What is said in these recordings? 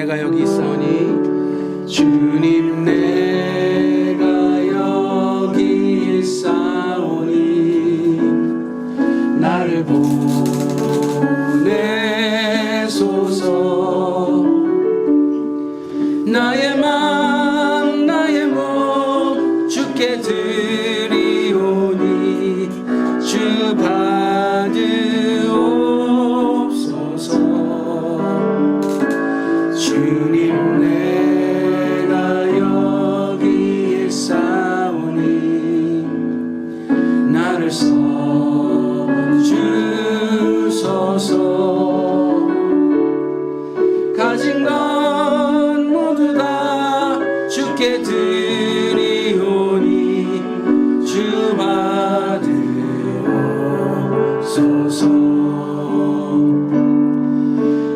내가 여기 있사오니 주님 내가 여기 있사오니 나를 보내소서. 나의 맘 나의 몸 주께 드리오니 주 받으옵소서. 주님 내가 여기 있사오니 나를 써주소서. 가진 건 모두 다 주께 드리오니 주 받으옵소서.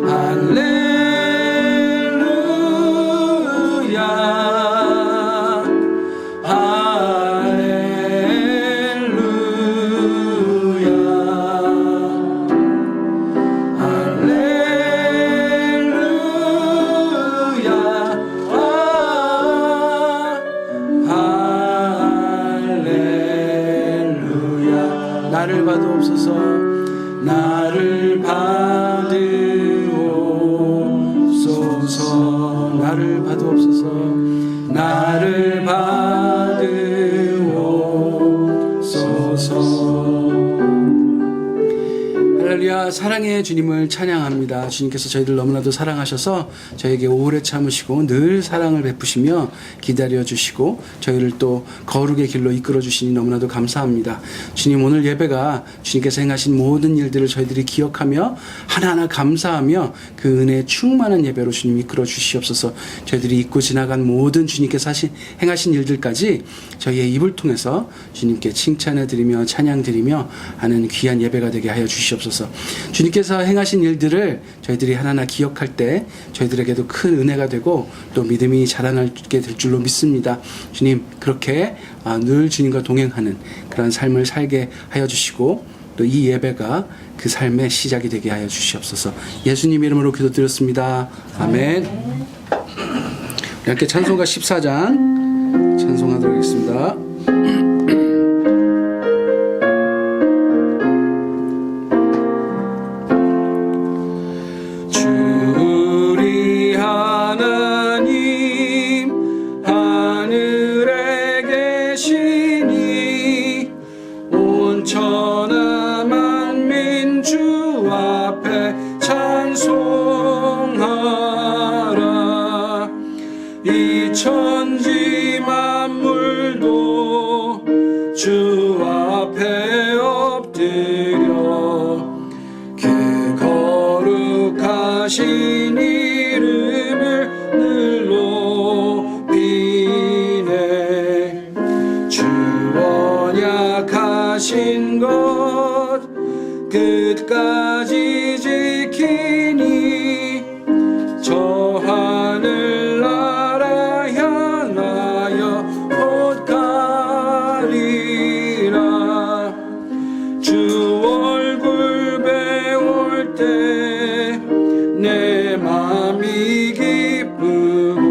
할렐루야 할렐루야 할렐루야 할렐루야. 나를 받으옵소서. 나를 받으옵소서. 나를 받으옵소서. 나를 받으옵소서. 할렐루야. 사랑의 주님을 찬양합니다. 주님께서 저희들 너무나도 사랑하셔서 저에게 오래 참으시고 늘 사랑을 베푸시며 기다려주시고 저희를 또 거룩의 길로 이끌어주시니 너무나도 감사합니다. 주님, 오늘 예배가 주님께서 행하신 모든 일들을 저희들이 기억하며 하나하나 감사하며 그 은혜에 충만한 예배로 주님 이끌어 주시옵소서. 저희들이 잊고 지나간 모든 주님께서 행하신 일들까지 저희의 입을 통해서 주님께 칭찬해드리며 찬양드리며 하는 귀한 예배가 되게 하여 주시옵소서. 주님께서 행하신 일들을 저희들이 하나하나 기억할 때 저희들에게도 큰 은혜가 되고 또 믿음이 자라나게 될 줄로 믿습니다. 주님, 그렇게 늘 주님과 동행하는 그런 삶을 살게 하여 주시고 또 이 예배가 그 삶의 시작이 되게 하여 주시옵소서. 예수님 이름으로 기도드렸습니다. 아멘. 우리 함께 찬송가 14장 찬송하도록 하겠습니다. 이 천지 만물도 주 앞에 엎드려 그 거룩하신 이름을 늘 높이네. 주 언약하신 것 끝까지 지키니 저 하늘 내 맘이 기쁘고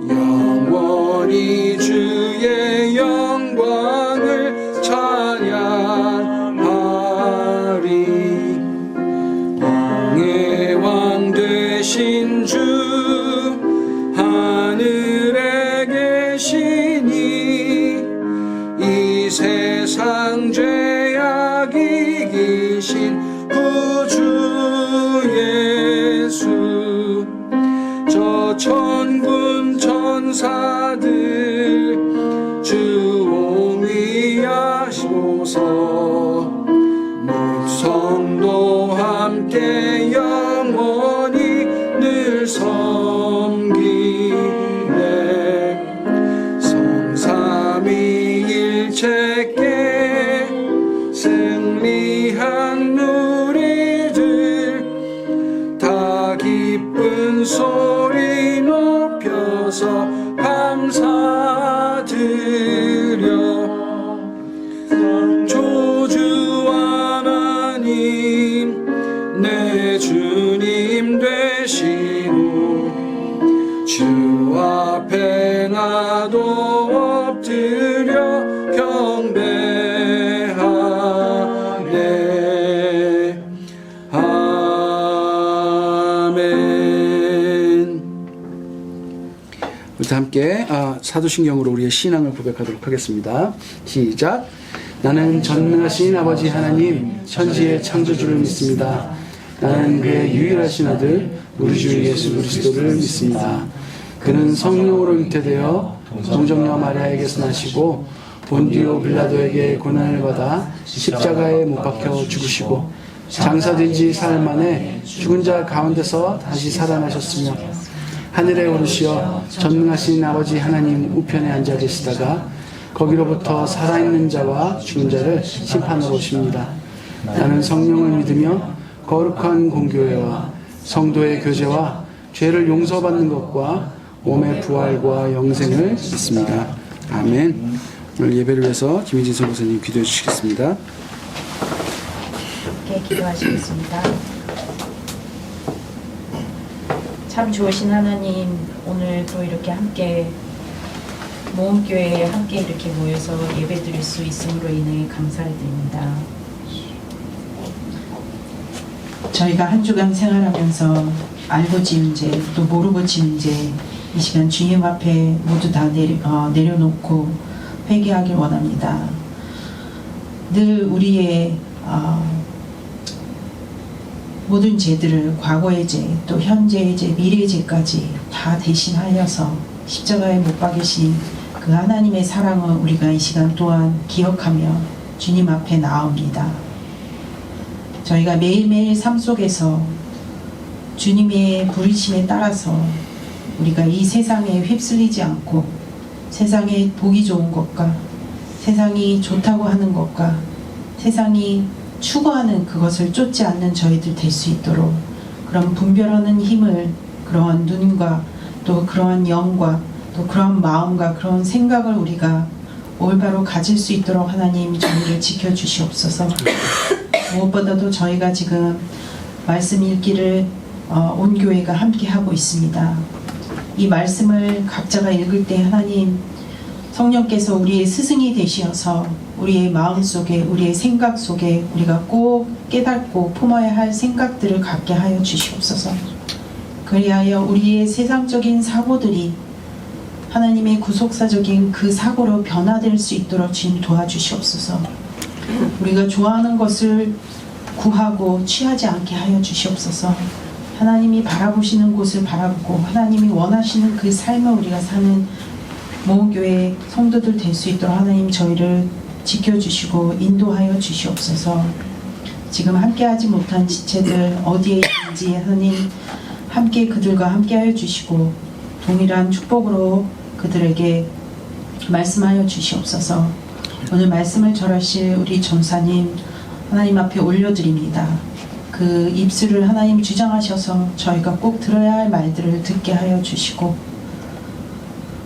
영원히 주의 영광을 찬양하리. 왕의 왕 되신 주 하늘에 계시니 이 세상 죄악 이기신 구주 예수. 저 천군 천사들 주 옹위하시고서 목성도 함께 영원히 늘 섬기네. 성삼위일체께 승리한 누리들 다 기쁜 소리 높여서 감사드려. 조주 하나님 내 주님 되시니 나도 엎드려 경배하네. 아멘. 우리 다 함께 사도신경으로 우리의 신앙을 고백하도록 하겠습니다. 시작. 나는 전능하신 아버지 하나님 천지의 창조주를 믿습니다. 나는 그의 유일하신 아들 우리 주 예수 그리스도를 믿습니다. 그는 성령으로 잉태되어 동정녀 마리아에게서 나시고 본디오 빌라도에게 고난을 받아 십자가에 못 박혀 죽으시고 장사된 지 사흘 만에 죽은 자 가운데서 다시 살아나셨으며 하늘에 오르시어 전능하신 아버지 하나님 우편에 앉아 계시다가 거기로부터 살아있는 자와 죽은 자를 심판하러 오십니다. 나는 성령을 믿으며 거룩한 공교회와 성도의 교제와 죄를 용서받는 것과 몸의 부활과 영생을 믿습니다. 아멘. 오늘 예배를 위해서 김희진 선교사님 기도해 주시겠습니다. 함께 기도하시겠습니다. 참 좋으신 하나님, 오늘도 이렇게 함께 모험교회에 함께 이렇게 모여서 예배드릴 수 있음으로 인해 감사를 드립니다. 저희가 한 주간 생활하면서 알고 지은 죄, 또 모르고 지은 죄, 이 시간 주님 앞에 모두 다 내려놓고 회개하길 원합니다. 늘 우리의 모든 죄들을 과거의 죄, 또 현재의 죄, 미래의 죄까지 다 대신하여서 십자가에 못 박이신 그 하나님의 사랑을 우리가 이 시간 또한 기억하며 주님 앞에 나옵니다. 저희가 매일매일 삶 속에서 주님의 부르심에 따라서 우리가 이 세상에 휩쓸리지 않고 세상에 보기 좋은 것과 세상이 좋다고 하는 것과 세상이 추구하는 그것을 쫓지 않는 저희들 될 수 있도록 그런 분별하는 힘을, 그러한 눈과 또 그러한 영과 또 그런 마음과 그런 생각을 우리가 올바로 가질 수 있도록 하나님 저희를 지켜주시옵소서. 무엇보다도 저희가 지금 말씀 읽기를 온 교회가 함께 하고 있습니다. 이 말씀을 각자가 읽을 때 하나님 성령께서 우리의 스승이 되시어서 우리의 마음속에 우리의 생각 속에 우리가 꼭 깨닫고 품어야 할 생각들을 갖게 하여 주시옵소서. 그리하여 우리의 세상적인 사고들이 하나님의 구속사적인 그 사고로 변화될 수 있도록 주님 도와주시옵소서. 우리가 좋아하는 것을 구하고 취하지 않게 하여 주시옵소서. 하나님이 바라보시는 곳을 바라보고 하나님이 원하시는 그 삶을 우리가 사는 모험교회 성도들 될 수 있도록 하나님 저희를 지켜주시고 인도하여 주시옵소서. 지금 함께하지 못한 지체들 어디에 있는지 하나님 함께 그들과 함께하여 주시고 동일한 축복으로 그들에게 말씀하여 주시옵소서. 오늘 말씀을 전하실 우리 전사님 하나님 앞에 올려드립니다. 그 입술을 하나님 주장하셔서 저희가 꼭 들어야 할 말들을 듣게 하여 주시고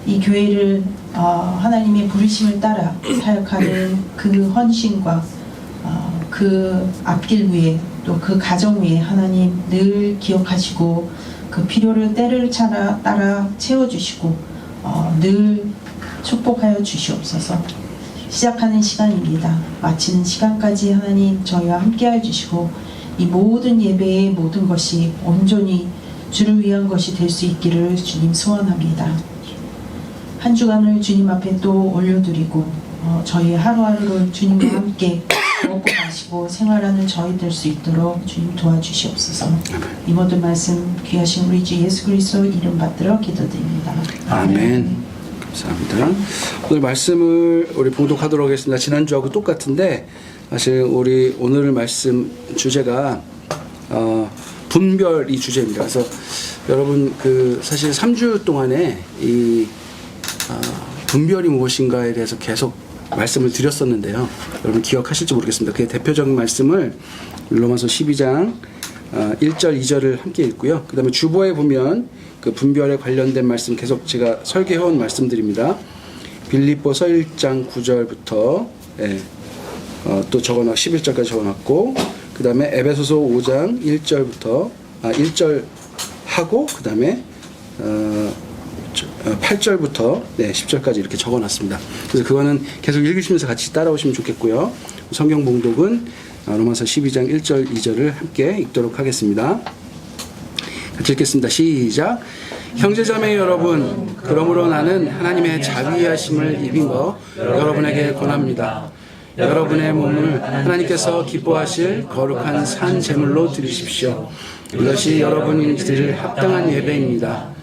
이 교회를 하나님의 부르심을 따라 사역하는 그 헌신과 그 앞길 위에 또 그 가정 위에 하나님 늘 기억하시고 그 필요를 때를 따라 채워주시고 늘 축복하여 주시옵소서. 시작하는 시간입니다. 마치는 시간까지 하나님 저희와 함께해 주시고 이 모든 예배의 모든 것이 온전히 주를 위한 것이 될 수 있기를 주님 소원합니다. 한 주간을 주님 앞에 또 올려드리고 저희 하루하루를 주님과 함께 먹고 마시고 생활하는 저희 될 수 있도록 주님 도와주시옵소서. 이 모든 말씀 귀하신 우리 주 예수 그리스도 이름 받들어 기도드립니다. 아멘. 감사합니다. 오늘 말씀을 우리 봉독하도록 하겠습니다. 지난주하고 똑같은데 사실 우리 오늘 말씀 주제가 분별이 주제입니다. 그래서 여러분 그 사실 3주 동안에 이 분별이 무엇인가에 대해서 계속 말씀을 드렸었는데요. 여러분 기억하실지 모르겠습니다. 그의 대표적인 말씀을 로마서 12장 1절 2절을 함께 읽고요. 그 다음에 주보에 보면 그 분별에 관련된 말씀 계속 제가 설계해온 말씀드립니다. 빌립보서 1장 9절부터 또 적어놨고 11절까지 적어놨고 그 다음에 에베소서 5장 1절부터 1절 하고 그 다음에 8절부터 10절까지 이렇게 적어놨습니다. 그래서 그거는 계속 읽으시면서 같이 따라오시면 좋겠고요. 성경 봉독은 로마서 12장 1절 2절을 함께 읽도록 하겠습니다. 같이 읽겠습니다. 시작. 형제자매 여러분, 그러므로 나는 하나님의 자비하심을 입은 거 여러분에게 권합니다. 여러분의 몸을 하나님께서 기뻐하실 거룩한 산 제물로 드리십시오. 이것이 여러분이 드릴 합당한 예배입니다.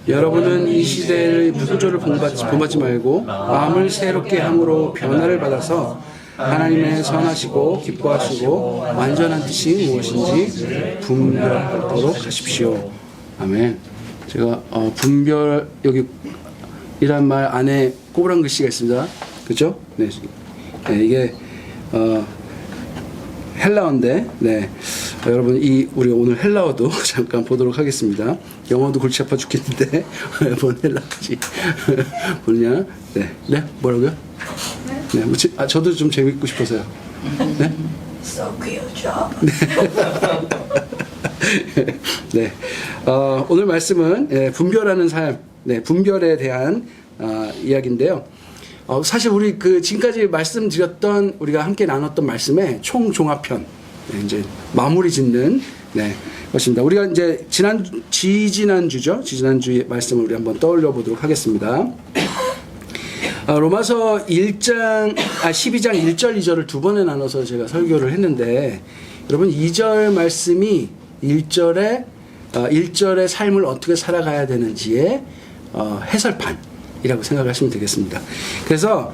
여러분은 이 시대의 풍조를 본받지 말고 마음을 새롭게 함으로 변화를 받아서 하나님의 선하시고 기뻐하시고 완전한 뜻이 무엇인지 분별하도록 하십시오. 아멘. 제가 분별 여기 이란 말 안에 꼬부랑 글씨가 있습니다. 그렇죠? 네. 이게 헬라어인데, 여러분 우리 오늘 헬라어도 잠깐 보도록 하겠습니다. 영어도 골치 아파 죽겠는데 뭔 헬라어지 뭐냐? 네, 뭐라고요? 네, 저도 좀 재밌고 싶어서요. 네? So good job. 네, 오늘 말씀은 분별하는 삶, 분별에 대한 이야기인데요. 사실 우리 지금까지 말씀드렸던 우리가 함께 나눴던 말씀의 총종합편, 이제 마무리 짓는 것입니다. 우리가 이제 지지난주의 말씀을 우리 한번 떠올려 보도록 하겠습니다. 로마서 12장 1절 2절을 두 번에 나눠서 제가 설교를 했는데, 여러분 2절 말씀이 1절의 삶을 어떻게 살아가야 되는지의 해설판이라고 생각하시면 되겠습니다. 그래서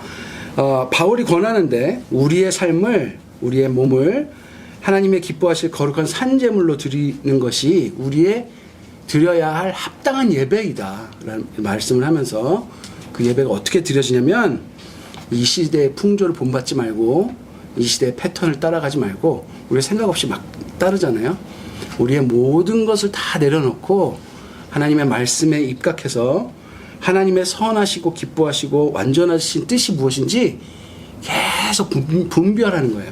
바울이 권하는데 우리의 삶을, 우리의 몸을 하나님의 기뻐하실 거룩한 산제물로 드리는 것이 우리의 드려야 할 합당한 예배이다 라는 말씀을 하면서, 그 예배가 어떻게 드려지냐면 이 시대의 풍조를 본받지 말고 이 시대의 패턴을 따라가지 말고, 우리가 생각 없이 막 따르잖아요. 우리의 모든 것을 다 내려놓고 하나님의 말씀에 입각해서 하나님의 선하시고 기뻐하시고 완전하신 뜻이 무엇인지 계속 분별하는 거예요.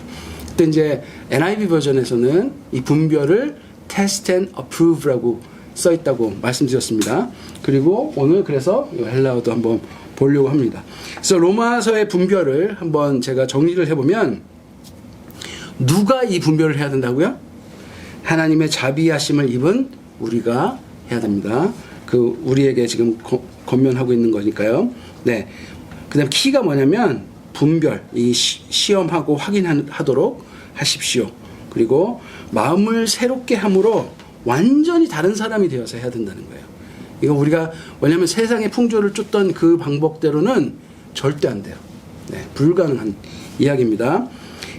그때 이제 NIV 버전에서는 이 분별을 test and approve라고 써 있다고 말씀드렸습니다. 그리고 오늘 그래서 헬라어도 한번 보려고 합니다. 그래서 로마서의 분별을 한번 제가 정리를 해보면, 누가 이 분별을 해야 된다고요? 하나님의 자비하심을 입은 우리가 해야 됩니다. 우리에게 지금 권면하고 있는 거니까요. 네. 그 다음 키가 뭐냐면 분별, 시험하고 확인하도록 하십시오. 그리고 마음을 새롭게 함으로 완전히 다른 사람이 되어서 해야 된다는 거예요. 이거 우리가 왜냐하면 세상의 풍조를 쫓던 그 방법대로는 절대 안 돼요. 불가능한 이야기입니다.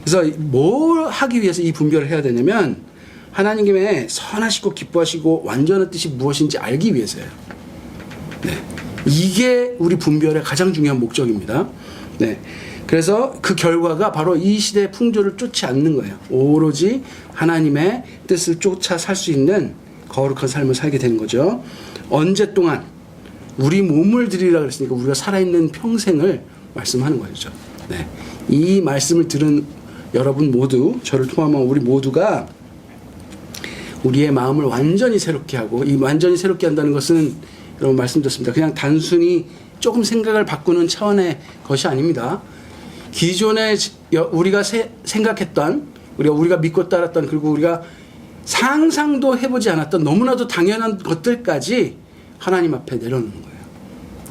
그래서 뭘 하기 위해서 이 분별을 해야 되냐면 하나님의 선하시고 기뻐하시고 완전한 뜻이 무엇인지 알기 위해서예요. 이게 우리 분별의 가장 중요한 목적입니다. 그래서 그 결과가 바로 이 시대의 풍조를 쫓지 않는 거예요. 오로지 하나님의 뜻을 쫓아 살 수 있는 거룩한 삶을 살게 되는 거죠. 언제 동안? 우리 몸을 드리라 그랬으니까 우리가 살아있는 평생을 말씀하는 거죠. 이 말씀을 들은 여러분 모두, 저를 포함한 우리 모두가 우리의 마음을 완전히 새롭게 하고, 이 완전히 새롭게 한다는 것은 여러분 말씀드렸습니다. 그냥 단순히 조금 생각을 바꾸는 차원의 것이 아닙니다. 기존에 우리가 생각했던, 우리가 믿고 따랐던, 그리고 우리가 상상도 해보지 않았던 너무나도 당연한 것들까지 하나님 앞에 내려놓는 거예요.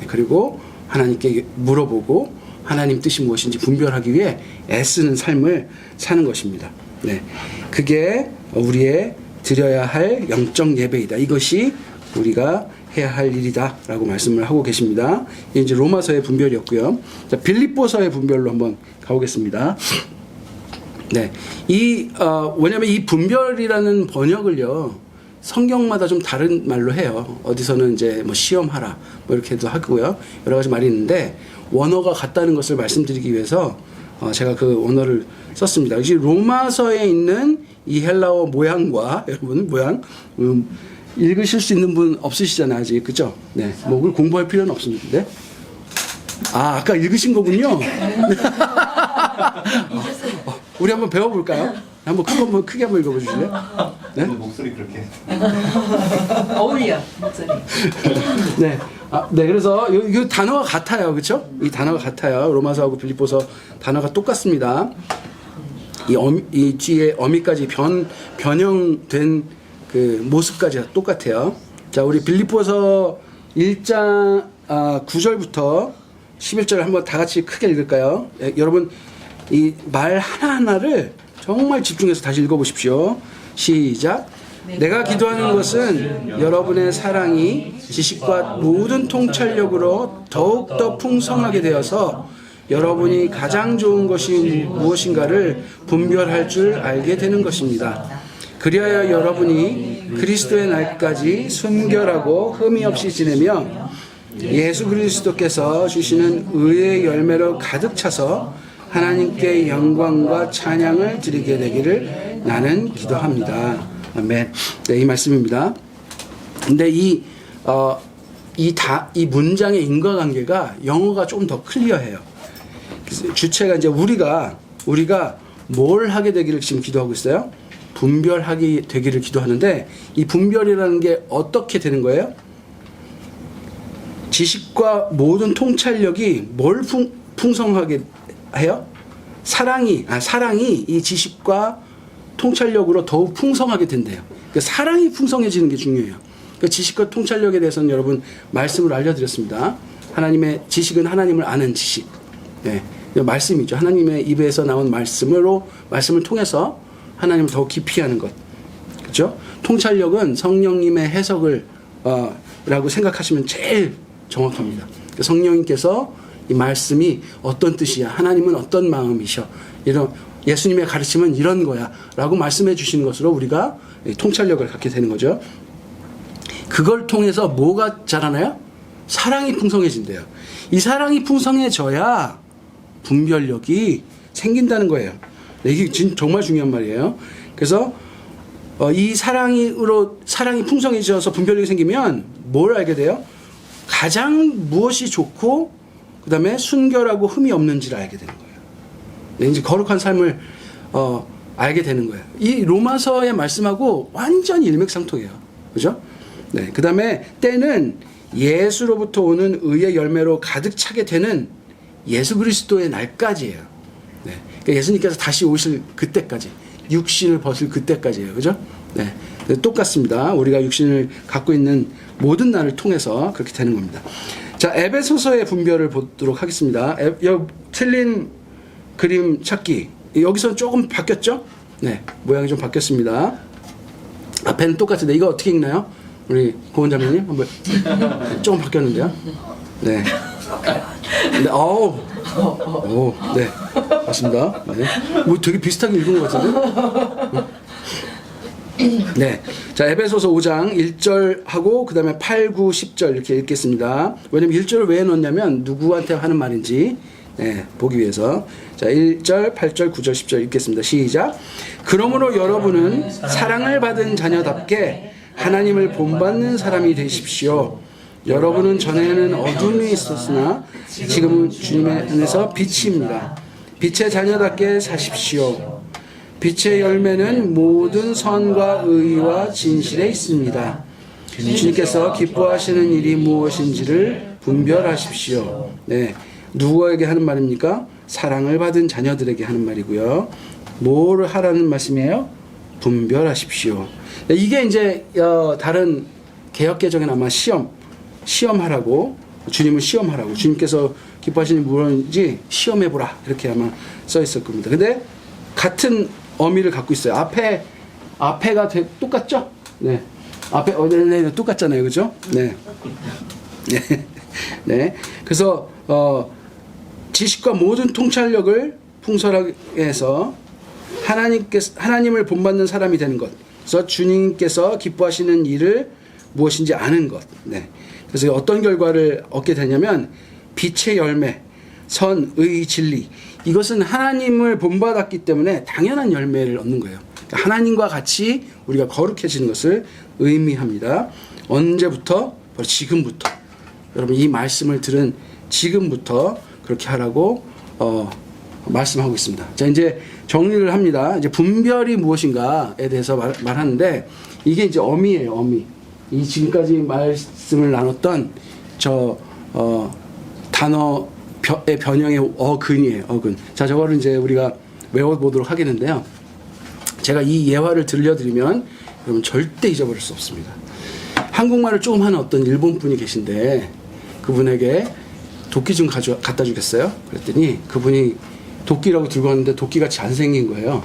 그리고 하나님께 물어보고 하나님 뜻이 무엇인지 분별하기 위해 애쓰는 삶을 사는 것입니다. 그게 우리의 드려야 할 영적 예배이다. 이것이 우리가 해야 할 일이다 라고 말씀을 하고 계십니다. 이제 로마서의 분별이었고요. 자, 빌립보서의 분별로 한번 가보겠습니다. 왜냐면 이 분별이라는 번역을요, 성경마다 좀 다른 말로 해요. 어디서는 이제 뭐 시험하라, 뭐 이렇게도 하고요. 여러 가지 말이 있는데, 원어가 같다는 것을 말씀드리기 위해서 제가 그 원어를 썼습니다. 이 로마서에 있는 이 헬라어 모양과, 여러분 모양, 읽으실 수 있는 분 없으시잖아요, 아직. 그죠? 뭐 그걸 공부할 필요는 없는데. 아까 읽으신 거군요. 우리 한번 배워볼까요? 한번 크게 한번 읽어봐 주실래요? 네? 목소리 그렇게 어울려 목소리. 네. 네. 그래서 이 단어가 같아요. 그렇죠? 이 단어가 같아요. 로마서하고 빌립보서 단어가 똑같습니다. 이 뒤에 어미까지 변형된 그 모습까지 똑같아요. 자, 우리 빌립보서 1장 9절부터 11절 한번 다 같이 크게 읽을까요? 여러분 이 말 하나하나를 정말 집중해서 다시 읽어보십시오. 시작. 내가 기도하는 것은 여러분의 사랑이 지식과 모든 통찰력으로 더욱더 풍성하게 되어서 여러분이 가장 좋은 것이 무엇인가를 분별할 줄 알게 되는 것입니다. 그리하여 여러분이 그리스도의 날까지 순결하고 흠이 없이 지내며 예수 그리스도께서 주시는 의의 열매로 가득 차서 하나님께 영광과 찬양을 드리게 되기를 나는 기도합니다. 아멘. 네, 이 말씀입니다. 근데 이 문장의 인과관계가 영어가 좀 더 클리어해요. 주체가 이제 우리가 뭘 하게 되기를 지금 기도하고 있어요? 분별하게 되기를 기도하는데 이 분별이라는 게 어떻게 되는 거예요? 지식과 모든 통찰력이 뭘 풍성하게 해요? 사랑이 이 지식과 통찰력으로 더욱 풍성하게 된대요. 그러니까 사랑이 풍성해지는 게 중요해요. 그러니까 지식과 통찰력에 대해서는 여러분 말씀을 알려드렸습니다. 하나님의 지식은 하나님을 아는 지식. 네, 말씀이죠. 하나님의 입에서 나온 말씀을 통해서 하나님을 더 깊이 하는 것. 그렇죠? 통찰력은 성령님의 해석을 라고 생각하시면 제일 정확합니다. 그러니까 성령님께서 이 말씀이 어떤 뜻이야, 하나님은 어떤 마음이셔, 이런 예수님의 가르침은 이런 거야 라고 말씀해 주시는 것으로 우리가 통찰력을 갖게 되는 거죠. 그걸 통해서 뭐가 자라나요? 사랑이 풍성해진대요. 이 사랑이 풍성해져야 분별력이 생긴다는 거예요. 이게 정말 중요한 말이에요. 그래서 이 사랑이 풍성해져서 분별력이 생기면 뭘 알게 돼요? 가장 무엇이 좋고 그 다음에 순결하고 흠이 없는지를 알게 되는 거예요. 네, 이제 거룩한 삶을 알게 되는 거예요. 이 로마서의 말씀하고 완전히 일맥상통해요. 그죠? 네, 그 다음에 때는 예수로부터 오는 의의 열매로 가득 차게 되는 예수 그리스도의 날까지예요. 네, 그러니까 예수님께서 다시 오실 그때까지, 육신을 벗을 그때까지예요. 그죠? 네, 똑같습니다. 우리가 육신을 갖고 있는 모든 날을 통해서 그렇게 되는 겁니다. 자, 에베소서의 분별을 보도록 하겠습니다. 틀린 그림 찾기. 여기서 조금 바뀌었죠? 네, 모양이 좀 바뀌었습니다. 앞에는 똑같은데 이거 어떻게 읽나요? 우리 고은자매님 한번. 조금 바뀌었는데요. 네. 네, 네, 맞습니다. 네. 뭐 되게 비슷하게 읽은 것 같은데. 네. 자, 에베소서 5장 1절하고 그 다음에 8, 9, 10절 이렇게 읽겠습니다. 왜냐면 1절을 왜 넣었냐면 누구한테 하는 말인지 보기 위해서. 자, 1절, 8절, 9절, 10절 읽겠습니다. 시작. 그러므로 여러분은 사랑을 받은 자녀답게 하나님을 본받는 사람이 되십시오. 여러분은 전에는 어둠이 있었으나 지금은 주님의 안에서 빛입니다. 빛의 자녀답게 사십시오. 빛의 열매는 모든 선과 의와 진실에 있습니다. 주님께서 기뻐하시는 일이 무엇인지를 분별하십시오. 네, 누구에게 하는 말입니까? 사랑을 받은 자녀들에게 하는 말이고요. 뭐를 하라는 말씀이에요? 분별하십시오. 네, 이게 이제 다른 개역개정엔 아마 시험하라고, 주님을 시험하라고, 주님께서 기뻐하시는 일이 무엇인지 시험해보라 이렇게 아마 써 있을 겁니다. 근데 같은 어미를 갖고 있어요. 앞에가 똑같죠? 네. 네, 똑같잖아요. 그죠? 네. 네. 네. 그래서, 지식과 모든 통찰력을 풍성하게 해서 하나님을 본받는 사람이 되는 것. 그래서 주님께서 기뻐하시는 일을 무엇인지 아는 것. 네. 그래서 어떤 결과를 얻게 되냐면, 빛의 열매, 선, 의, 진리. 이것은 하나님을 본받았기 때문에 당연한 열매를 얻는 거예요. 그러니까 하나님과 같이 우리가 거룩해지는 것을 의미합니다. 언제부터? 바로 지금부터. 여러분 이 말씀을 들은 지금부터 그렇게 하라고 말씀하고 있습니다. 자, 이제 정리를 합니다. 이제 분별이 무엇인가에 대해서 말하는데, 이게 이제 어미예요, 어미. 이 지금까지 말씀을 나눴던 단어의 변형의 어근이에요, 어근. 자, 저거를 이제 우리가 외워보도록 하겠는데요. 제가 이 예화를 들려드리면 여러분 절대 잊어버릴 수 없습니다. 한국말을 조금 하는 어떤 일본 분이 계신데, 그분에게 도끼 좀 갖다 주겠어요? 그랬더니 그분이 도끼라고 들고 왔는데 도끼같이 안 생긴 거예요.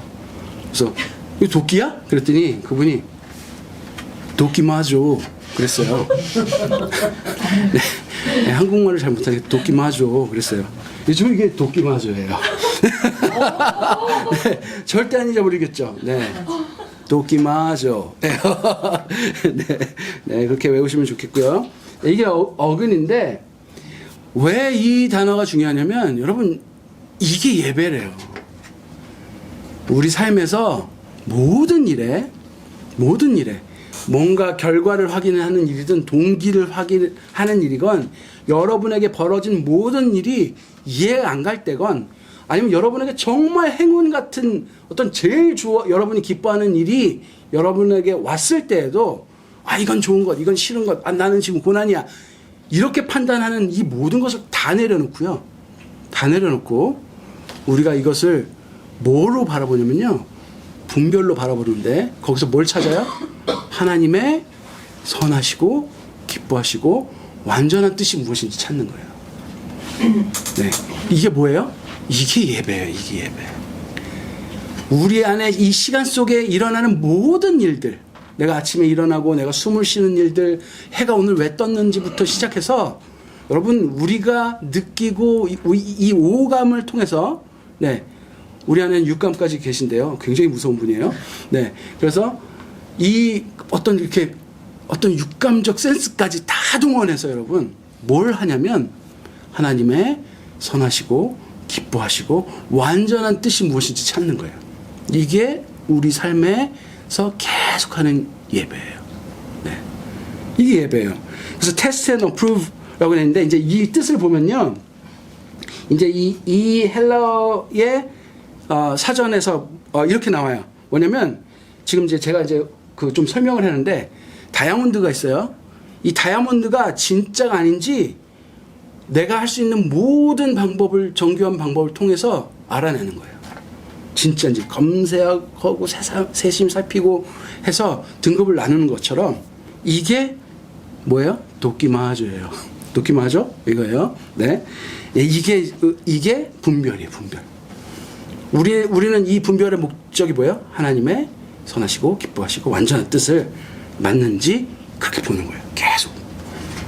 그래서 이거 도끼야? 그랬더니 그분이 도끼 맞아 그랬어요. 네, 한국말을 잘 못하니까 도끼 맞아 그랬어요. 요즘 이게 도끼 맞아예요. 네, 절대 안 잊어버리겠죠. 네. 도끼 맞아. 네, 네, 그렇게 외우시면 좋겠고요. 이게 어근인데, 왜 이 단어가 중요하냐면, 여러분, 이게 예배래요. 우리 삶에서 모든 일에 뭔가 결과를 확인하는 일이든 동기를 확인하는 일이건, 여러분에게 벌어진 모든 일이 이해가 안 갈 때건, 아니면 여러분에게 정말 행운 같은 어떤 제일 여러분이 기뻐하는 일이 여러분에게 왔을 때에도, 아, 이건 좋은 것, 이건 싫은 것, 아, 나는 지금 고난이야, 이렇게 판단하는 이 모든 것을 다 내려놓고요. 다 내려놓고 우리가 이것을 뭐로 바라보냐면요, 분별로 바라보는데, 거기서 뭘 찾아요? 하나님의 선하시고 기뻐하시고 완전한 뜻이 무엇인지 찾는 거예요. 네, 이게 뭐예요? 이게 예배예요. 이게 예배. 우리 안에 이 시간 속에 일어나는 모든 일들, 내가 아침에 일어나고 내가 숨을 쉬는 일들, 해가 오늘 왜 떴는지부터 시작해서, 여러분, 우리가 느끼고 이 오감을 통해서, 네, 우리 안에는 육감까지 계신데요. 굉장히 무서운 분이에요. 네, 그래서 이 어떤 육감적 센스까지 다 동원해서 여러분 뭘 하냐면, 하나님의 선하시고 기뻐하시고 완전한 뜻이 무엇인지 찾는 거예요. 이게 우리 삶에서 계속하는 예배예요. 네, 이게 예배예요. 그래서 test and approve라고 했는데, 이제 이 뜻을 보면요, 이제 이 헬라어의 사전에서 이렇게 나와요. 뭐냐면, 지금 이제 제가 이제 그 좀 설명을 했는데, 다이아몬드가 있어요. 이 다이아몬드가 진짜가 아닌지 내가 할 수 있는 모든 방법을, 정교한 방법을 통해서 알아내는 거예요. 진짜인지 검색하고 세심 살피고 해서 등급을 나누는 것처럼, 이게 뭐예요? 도끼마저예요. 도끼마저 이거예요. 네, 이게 분별이에요. 분별. 우리는 이 분별의 목적이 뭐예요? 하나님의 선하시고 기뻐하시고 완전한 뜻을 맞는지 그렇게 보는 거예요. 계속.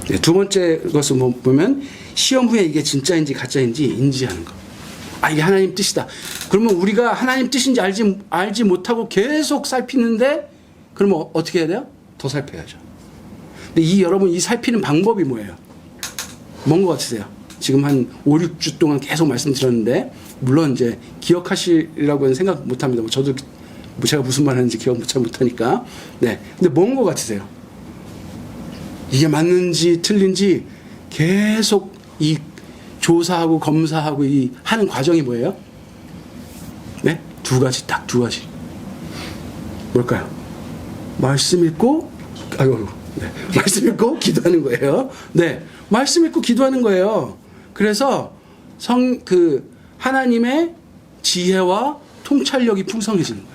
네, 두 번째 것을 보면, 시험 후에 이게 진짜인지 가짜인지 인지하는 거. 아, 이게 하나님 뜻이다. 그러면 우리가 하나님 뜻인지 알지 못하고 계속 살피는데, 그러면 어떻게 해야 돼요? 더 살펴야죠. 근데 여러분, 이 살피는 방법이 뭐예요? 뭔 것 같으세요? 지금 한 5, 6주 동안 계속 말씀드렸는데, 물론 이제 기억하시라고는 생각 못 합니다. 저도 제가 무슨 말 하는지 기억 잘 못하니까. 네. 근데 뭔 것 같으세요? 이게 맞는지 틀린지 계속 이 조사하고 검사하고 이 하는 과정이 뭐예요? 네? 두 가지, 딱 두 가지. 뭘까요? 말씀 읽고, 네. 말씀 읽고 기도하는 거예요. 네. 말씀 읽고 기도하는 거예요. 그래서 하나님의 지혜와 통찰력이 풍성해지는 거예요.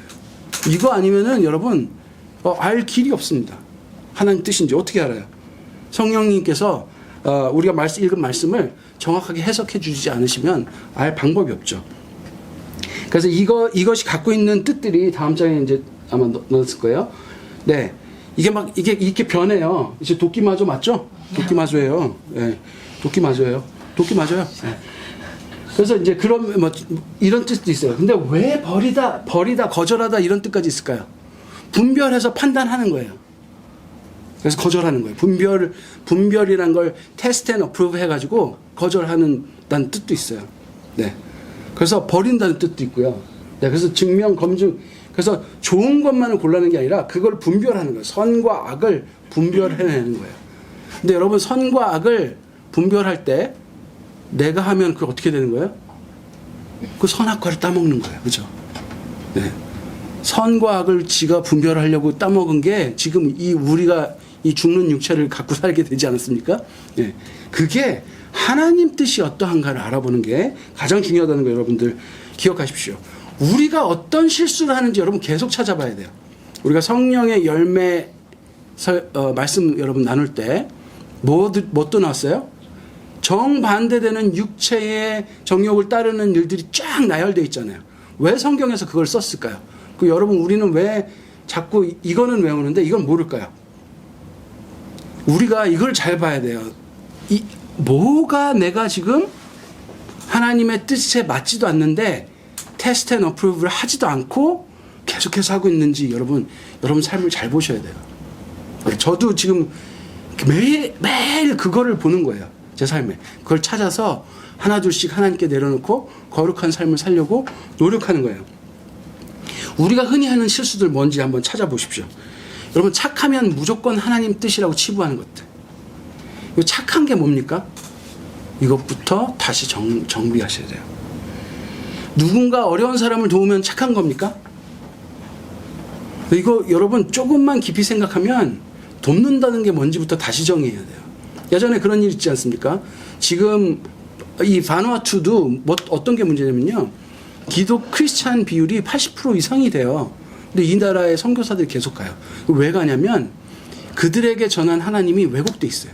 이거 아니면은 여러분, 알 길이 없습니다. 하나님 뜻인지 어떻게 알아요? 성령님께서 우리가 읽은 말씀을 정확하게 해석해 주지 않으시면 알 방법이 없죠. 그래서 이것이 갖고 있는 뜻들이 다음 장에 이제 아마 넣었을 거예요. 네, 이게 이렇게 변해요. 이제 도끼마저 맞죠? 도끼마저예요. 네, 도끼마저예요. 도끼마저요. 네. 그래서 이제 그런 이런 뜻도 있어요. 근데 왜 버리다, 거절하다 이런 뜻까지 있을까요? 분별해서 판단하는 거예요. 그래서 거절하는 거예요. 분별이란 걸 테스트 앤 어프로브 해가지고 거절하는다는 뜻도 있어요. 네. 그래서 버린다는 뜻도 있고요. 네. 그래서 증명, 검증. 그래서 좋은 것만을 골라내는 게 아니라 그걸 분별하는 거예요. 선과 악을 분별해내는 거예요. 근데 여러분, 선과 악을 분별할 때 내가 하면 그게 어떻게 되는 거예요? 그 선악과를 따먹는 거예요. 그죠? 네. 선과 악을 지가 분별하려고 따먹은 게 지금 우리가 이 죽는 육체를 갖고 살게 되지 않았습니까? 네. 그게 하나님 뜻이 어떠한가를 알아보는 게 가장 중요하다는 거 여러분들 기억하십시오. 우리가 어떤 실수를 하는지 여러분 계속 찾아봐야 돼요. 우리가 성령의 열매 말씀 여러분 나눌 때 뭣도 나왔어요? 정반대되는 육체의 정욕을 따르는 일들이 쫙 나열되어 있잖아요. 왜 성경에서 그걸 썼을까요? 여러분 우리는 왜 자꾸 이거는 외우는데 이건 모를까요? 우리가 이걸 잘 봐야 돼요. 뭐가 내가 지금 하나님의 뜻에 맞지도 않는데 테스트 앤 어프로브를 하지도 않고 계속해서 하고 있는지 여러분 삶을 잘 보셔야 돼요. 저도 지금 매일 그거를 보는 거예요. 제 삶에. 그걸 찾아서 하나둘씩 하나님께 내려놓고 거룩한 삶을 살려고 노력하는 거예요. 우리가 흔히 하는 실수들 뭔지 한번 찾아보십시오. 여러분 착하면 무조건 하나님 뜻이라고 치부하는 것들. 이거 착한 게 뭡니까? 이것부터 다시 정비하셔야 돼요. 누군가 어려운 사람을 도우면 착한 겁니까? 이거 여러분 조금만 깊이 생각하면 돕는다는 게 뭔지부터 다시 정의해야 돼요. 예전에 그런 일 있지 않습니까? 지금 이 바누아투도 어떤 게 문제냐면요. 기독 크리스찬 비율이 80% 이상이 돼요. 근데 이 나라의 선교사들이 계속 가요. 왜 가냐면 그들에게 전한 하나님이 왜곡돼 있어요.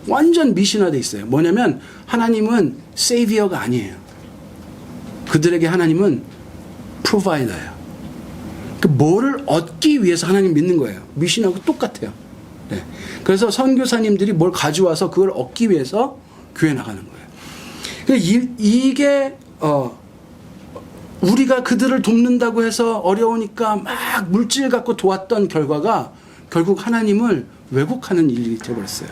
완전 미신화돼 있어요. 뭐냐면 하나님은 세이비어가 아니에요. 그들에게 하나님은 프로바이더예요. 그 뭐를 얻기 위해서 하나님 믿는 거예요. 미신하고 똑같아요. 네. 그래서 선교사님들이 뭘 가져와서 그걸 얻기 위해서 교회 나가는 거예요. 이게 우리가 그들을 돕는다고 해서 어려우니까 막 물질 갖고 도왔던 결과가 결국 하나님을 왜곡하는 일이 되어버렸어요.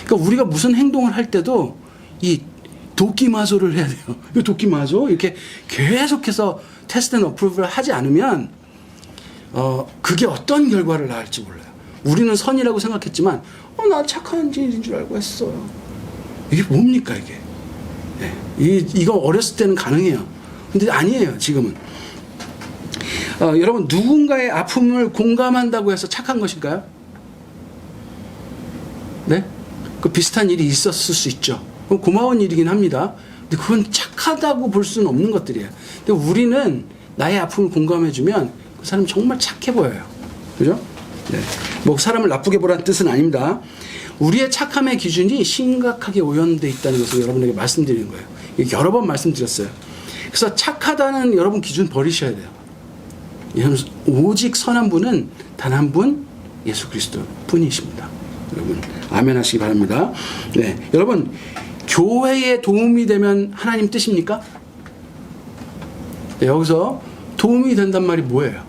그러니까 우리가 무슨 행동을 할 때도 이 도끼마소를 해야 돼요. 이 도끼마소 이렇게 계속해서 테스트 앤 어프로브를 하지 않으면 그게 어떤 결과를 낳을지 몰라요. 우리는 선이라고 생각했지만 나 착한 일인 줄 알고 했어요. 이게 뭡니까 이게? 네. 이거 어렸을 때는 가능해요. 근데 아니에요 지금은. 여러분 누군가의 아픔을 공감한다고 해서 착한 것일까요? 네? 그 비슷한 일이 있었을 수 있죠. 고마운 일이긴 합니다. 근데 그건 착하다고 볼 수는 없는 것들이에요. 근데 우리는 나의 아픔을 공감해주면 그 사람이 정말 착해 보여요. 그죠? 네. 뭐 사람을 나쁘게 보라는 뜻은 아닙니다. 우리의 착함의 기준이 심각하게 오염되어 있다는 것을 여러분에게 말씀드리는 거예요. 여러 번 말씀드렸어요. 그래서 착하다는 여러분 기준 버리셔야 돼요. 오직 선한 분은 단 한 분 예수 그리스도 뿐이십니다. 여러분 아멘 하시기 바랍니다. 네, 여러분 교회에 도움이 되면 하나님 뜻입니까? 네, 여기서 도움이 된단 말이 뭐예요?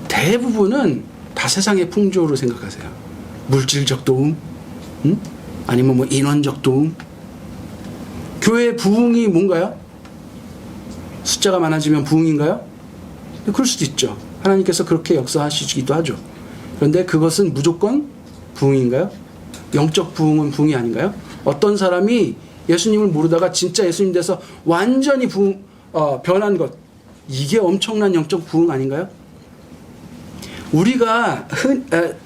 대부분은 다 세상의 풍조로 생각하세요. 물질적 도움, 아니면 뭐 인원적 도움. 교회의 부흥이 뭔가요? 숫자가 많아지면 부흥인가요? 그럴 수도 있죠. 하나님께서 그렇게 역사하시기도 하죠. 그런데 그것은 무조건 부흥인가요? 영적 부흥은 부흥이 아닌가요? 어떤 사람이 예수님을 모르다가 진짜 예수님 돼서 완전히 변한 것, 이게 엄청난 영적 부흥 아닌가요? 우리가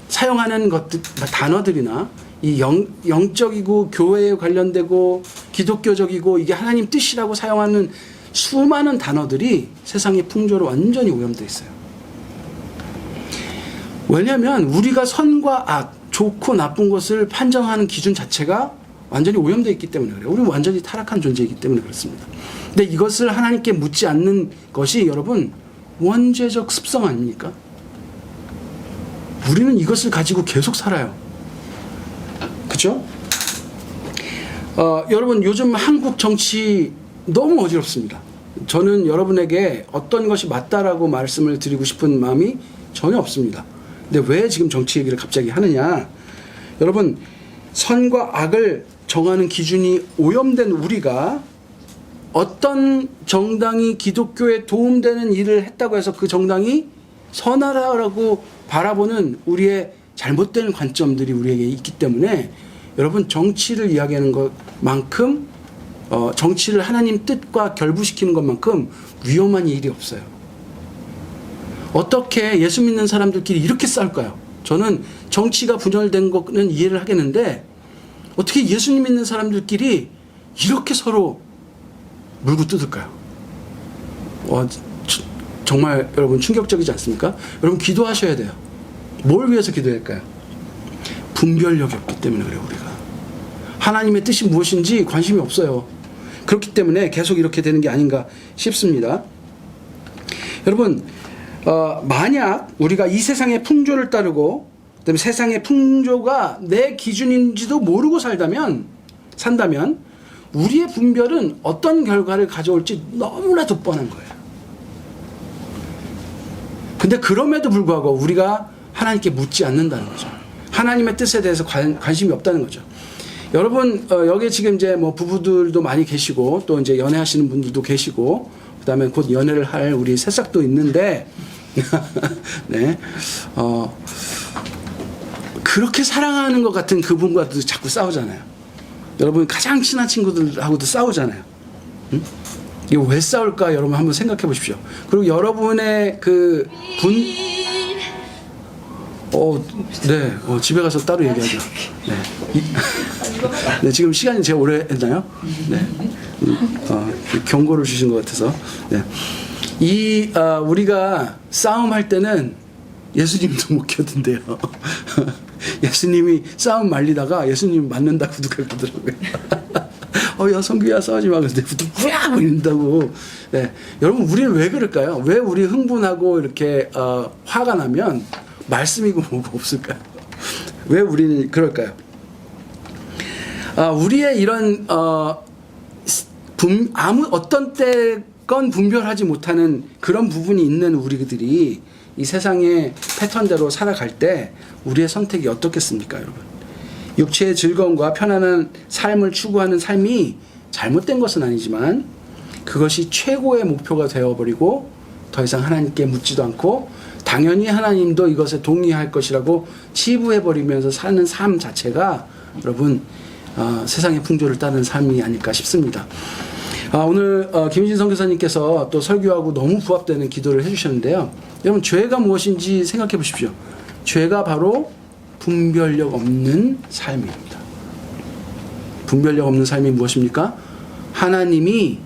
사용하는 것들, 단어들이나 이 영적이고 교회에 관련되고 기독교적이고 이게 하나님 뜻이라고 사용하는 수많은 단어들이 세상의 풍조로 완전히 오염되어 있어요. 왜냐하면 우리가 선과 악, 좋고 나쁜 것을 판정하는 기준 자체가 완전히 오염되어 있기 때문에 그래요. 우리는 완전히 타락한 존재이기 때문에 그렇습니다. 근데 이것을 하나님께 묻지 않는 것이 여러분 원죄적 습성 아닙니까? 우리는 이것을 가지고 계속 살아요. 그렇죠? 여러분 요즘 한국 정치 너무 어지럽습니다. 저는 여러분에게 어떤 것이 맞다라고 말씀을 드리고 싶은 마음이 전혀 없습니다. 근데 왜 지금 정치 얘기를 갑자기 하느냐? 여러분 선과 악을 정하는 기준이 오염된 우리가 어떤 정당이 기독교에 도움되는 일을 했다고 해서 그 정당이 선하라고 바라보는 우리의 잘못된 관점들이 우리에게 있기 때문에 여러분 정치를 이야기하는 것만큼 정치를 하나님 뜻과 결부시키는 것만큼 위험한 일이 없어요. 어떻게 예수 믿는 사람들끼리 이렇게 싸울까요? 저는 정치가 분열된 거는 이해를 하겠는데 어떻게 예수님 믿는 사람들끼리 이렇게 서로 물고 뜯을까요? 정말 여러분 충격적이지 않습니까? 여러분 기도하셔야 돼요. 뭘 위해서 기도할까요? 분별력이 없기 때문에 그래요. 우리가 하나님의 뜻이 무엇인지 관심이 없어요. 그렇기 때문에 계속 이렇게 되는 게 아닌가 싶습니다. 여러분 만약 우리가 이 세상의 풍조를 따르고 그다음에 세상의 풍조가 내 기준인지도 모르고 산다면 우리의 분별은 어떤 결과를 가져올지 너무나도 뻔한 거예요. 근데 그럼에도 불구하고 우리가 하나님께 묻지 않는다는 거죠. 하나님의 뜻에 대해서 관심이 없다는 거죠. 여러분 여기 지금 이제 뭐 부부들도 많이 계시고 또 이제 연애하시는 분들도 계시고 그다음에 곧 연애를 할 우리 새싹도 있는데 네. 그렇게 사랑하는 것 같은 그분과도 자꾸 싸우잖아요. 여러분 가장 친한 친구들하고도 싸우잖아요. 응? 이거 왜 싸울까 여러분 한번 생각해 보십시오. 그리고 여러분의 그 네, 집에 가서 따로 얘기하죠. 네. 네, 지금 시간이 제가 오래 했나요? 네. 경고를 주신 것 같아서. 네. 우리가 싸움할 때는 예수님도 못 켰던데요. 예수님이 싸움 말리다가 예수님 맞는다고 누가 그러더라고요. 야, 성규야 싸우지 마. 근데 누구야? 이런다고. 네. 여러분, 우리는 왜 그럴까요? 왜 우리 흥분하고 이렇게, 화가 나면 말씀이고 뭐고 없을까요? 왜 우리는 그럴까요? 우리의 이런, 어떤 때건 분별하지 못하는 그런 부분이 있는 우리들이 이 세상의 패턴대로 살아갈 때 우리의 선택이 어떻겠습니까, 여러분? 육체의 즐거움과 편안한 삶을 추구하는 삶이 잘못된 것은 아니지만 그것이 최고의 목표가 되어버리고 더 이상 하나님께 묻지도 않고 당연히 하나님도 이것에 동의할 것이라고 치부해버리면서 사는 삶 자체가 여러분 세상의 풍조를 따르는 삶이 아닐까 싶습니다. 오늘 김희진 선교사님께서 또 설교하고 너무 부합되는 기도를 해주셨는데요. 여러분 죄가 무엇인지 생각해 보십시오. 죄가 바로 분별력 없는 삶입니다. 분별력 없는 삶이 무엇입니까? 하나님이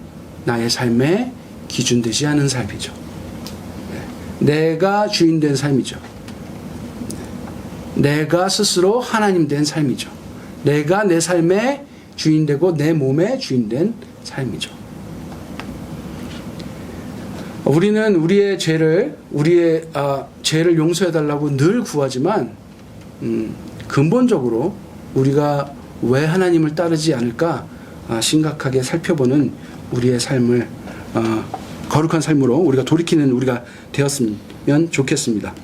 나의 삶의 기준 되지 않은 삶이죠. 내가 주인 된 삶이죠. 내가 스스로 하나님 된 삶이죠. 내가 내 삶의 주인 되고 내 몸의 주인 된 삶이죠. 우리는 우리의 죄를 용서해달라고 늘 구하지만 근본적으로 우리가 왜 하나님을 따르지 않을까 심각하게 살펴보는 우리의 삶을 거룩한 삶으로 우리가 돌이키는 우리가 되었으면 좋겠습니다.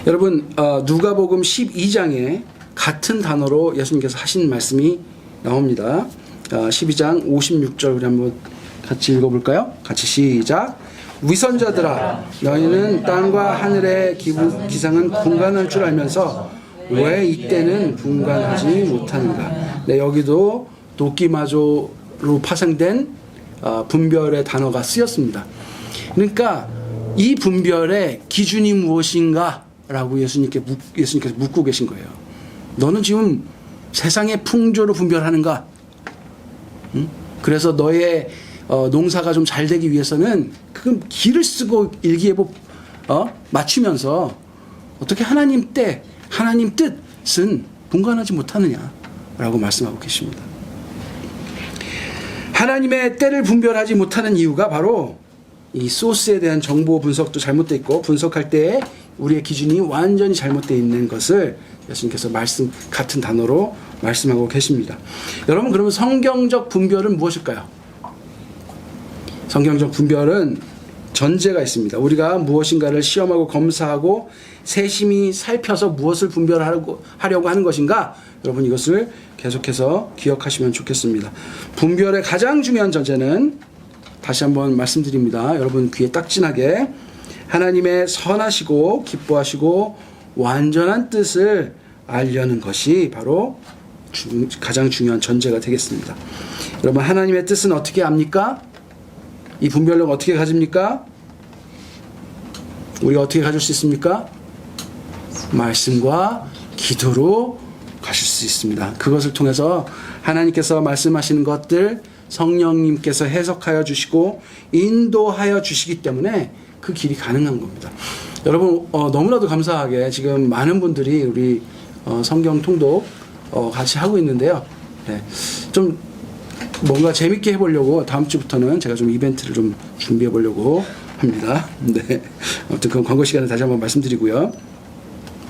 여러분 누가복음 12장에 같은 단어로 예수님께서 하신 말씀이 나옵니다. 12장 56절 우리 한번 같이 읽어볼까요? 같이 시작. 위선자들아 너희는 땅과 하늘의 기상은 분간할 줄 알면서 왜 이때는 분간하지 못하는가. 네, 여기도 도끼마조로 파생된 분별의 단어가 쓰였습니다. 그러니까 이 분별의 기준이 무엇인가 라고 예수님께서 묻고 계신 거예요. 너는 지금 세상의 풍조로 분별하는가? 응? 그래서 너의 농사가 좀 잘 되기 위해서는 그 길을 쓰고 일기예보 맞추면서 어떻게 하나님 뜻은 분간하지 못하느냐라고 말씀하고 계십니다. 하나님의 때를 분별하지 못하는 이유가 바로 이 소스에 대한 정보 분석도 잘못되어 있고 분석할 때 우리의 기준이 완전히 잘못되어 있는 것을 예수님께서 같은 단어로 말씀하고 계십니다. 여러분 그러면 성경적 분별은 무엇일까요? 성경적 분별은 전제가 있습니다. 우리가 무엇인가를 시험하고 검사하고 세심히 살펴서 무엇을 분별하려고 하는 것인가? 여러분 이것을 계속해서 기억하시면 좋겠습니다. 분별의 가장 중요한 전제는 다시 한번 말씀드립니다. 여러분 귀에 딱 진하게 하나님의 선하시고 기뻐하시고 완전한 뜻을 알려는 것이 바로 가장 중요한 전제가 되겠습니다. 여러분 하나님의 뜻은 어떻게 압니까? 이 분별력 어떻게 가집니까? 우리가 어떻게 가질 수 있습니까? 말씀과 기도로 가실 수 있습니다. 그것을 통해서 하나님께서 말씀하시는 것들 성령님께서 해석하여 주시고 인도하여 주시기 때문에 그 길이 가능한 겁니다. 여러분 너무나도 감사하게 지금 많은 분들이 우리 성경 통독 같이 하고 있는데요. 네, 좀 뭔가 재밌게 해보려고 다음 주부터는 제가 좀 이벤트를 좀 준비해 보려고 합니다. 네, 아무튼 그건 광고 시간에 다시 한번 말씀드리고요.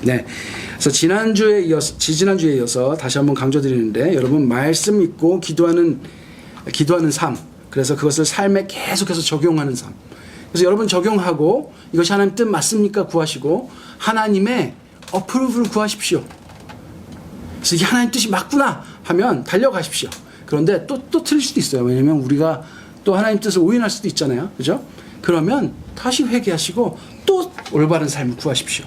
네, 그래서 지난주에 이어서 다시 한번 강조드리는데 여러분 말씀 믿고 기도하는 삶, 그래서 그것을 삶에 계속해서 적용하는 삶. 그래서 여러분 적용하고 이것이 하나님 뜻 맞습니까? 구하시고 하나님의 어프로브를 구하십시오. 그래서 이게 하나님 뜻이 맞구나 하면 달려가십시오. 그런데 또 틀릴 수도 있어요. 왜냐면 우리가 또 하나님 뜻을 오인할 수도 있잖아요. 그죠? 그러면 다시 회개하시고 또 올바른 삶을 구하십시오.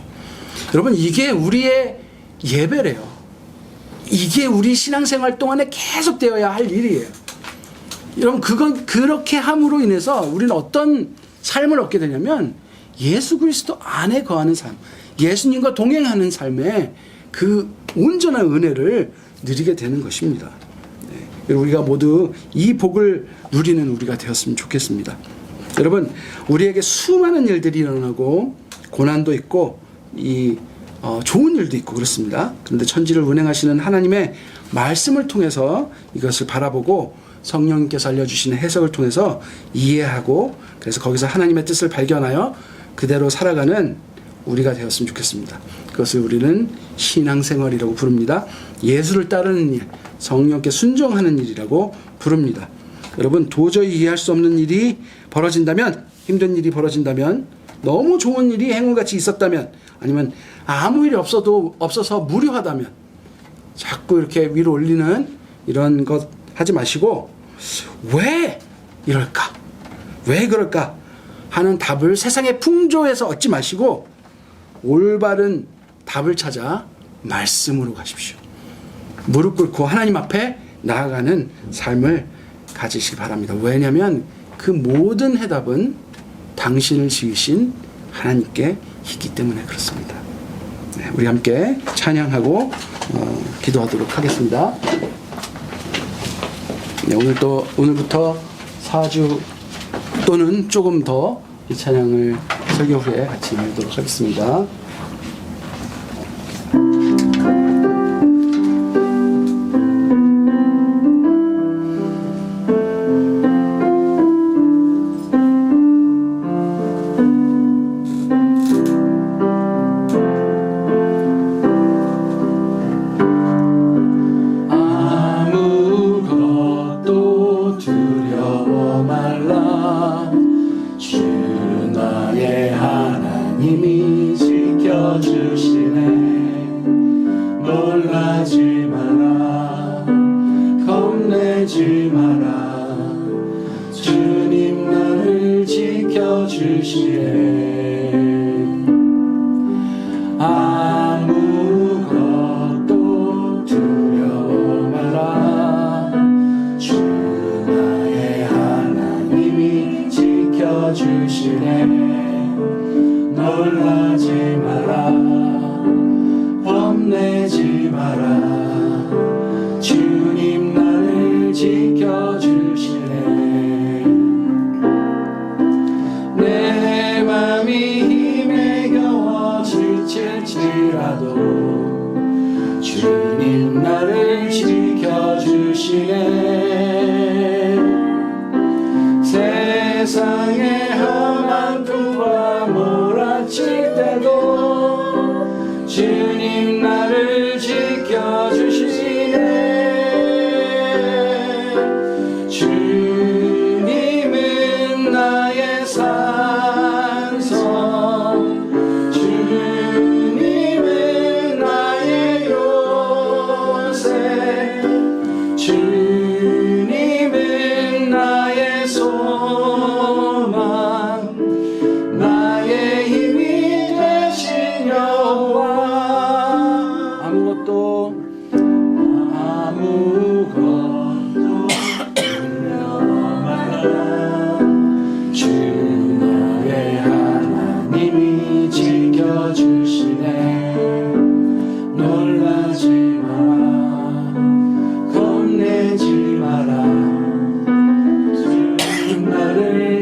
여러분 이게 우리의 예배래요. 이게 우리 신앙생활 동안에 계속 되어야 할 일이에요. 여러분 그건 그렇게 함으로 인해서 우리는 어떤 삶을 얻게 되냐면 예수 그리스도 안에 거하는 삶, 예수님과 동행하는 삶에 그 온전한 은혜를 누리게 되는 것입니다. 네. 그리고 우리가 모두 이 복을 누리는 우리가 되었으면 좋겠습니다. 여러분 우리에게 수많은 일들이 일어나고 고난도 있고 좋은 일도 있고 그렇습니다. 그런데 천지를 운행하시는 하나님의 말씀을 통해서 이것을 바라보고 성령님께서 알려주시는 해석을 통해서 이해하고 그래서 거기서 하나님의 뜻을 발견하여 그대로 살아가는 우리가 되었으면 좋겠습니다. 그것을 우리는 신앙생활이라고 부릅니다. 예수를 따르는 일, 성령께 순종하는 일이라고 부릅니다. 여러분 도저히 이해할 수 없는 일이 벌어진다면, 힘든 일이 벌어진다면, 너무 좋은 일이 행운같이 있었다면, 아니면 아무 일이 없어서 무료하다면 자꾸 이렇게 위로 올리는 이런 것 하지 마시고 왜 이럴까? 왜 그럴까? 하는 답을 세상의 풍조에서 얻지 마시고 올바른 답을 찾아 말씀으로 가십시오. 무릎 꿇고 하나님 앞에 나아가는 삶을 가지시기 바랍니다. 왜냐하면 그 모든 해답은 당신을 지으신 하나님께 있기 때문에 그렇습니다. 네, 우리 함께 찬양하고 기도하도록 하겠습니다. 네, 오늘부터 4주 또는 조금 더 이 찬양을 설교 후에 같이 읽도록 하겠습니다. 아무것도 두려워 말라. 주 나의 하나님이 지켜주시네. 놀라지 마라. 겁내지 마라. 주님 나를 지켜주시네. 아무것도 두려워 마라. 주 나의 하나님이 지켜주시네. 놀라지 마라. 겁내지 마라. 주님 나를 지켜주시네. 내 맘이 힘에 겨워 지칠지라도 주님 나를 지켜주시네. 세상의 험한 풍과 몰아칠 때도 주님 나를 지켜주시네. 주님은 나의 산성, 주님은 나의 요새, 주님은 나의 소망, 나의 힘이 되신 여호와. 아무것도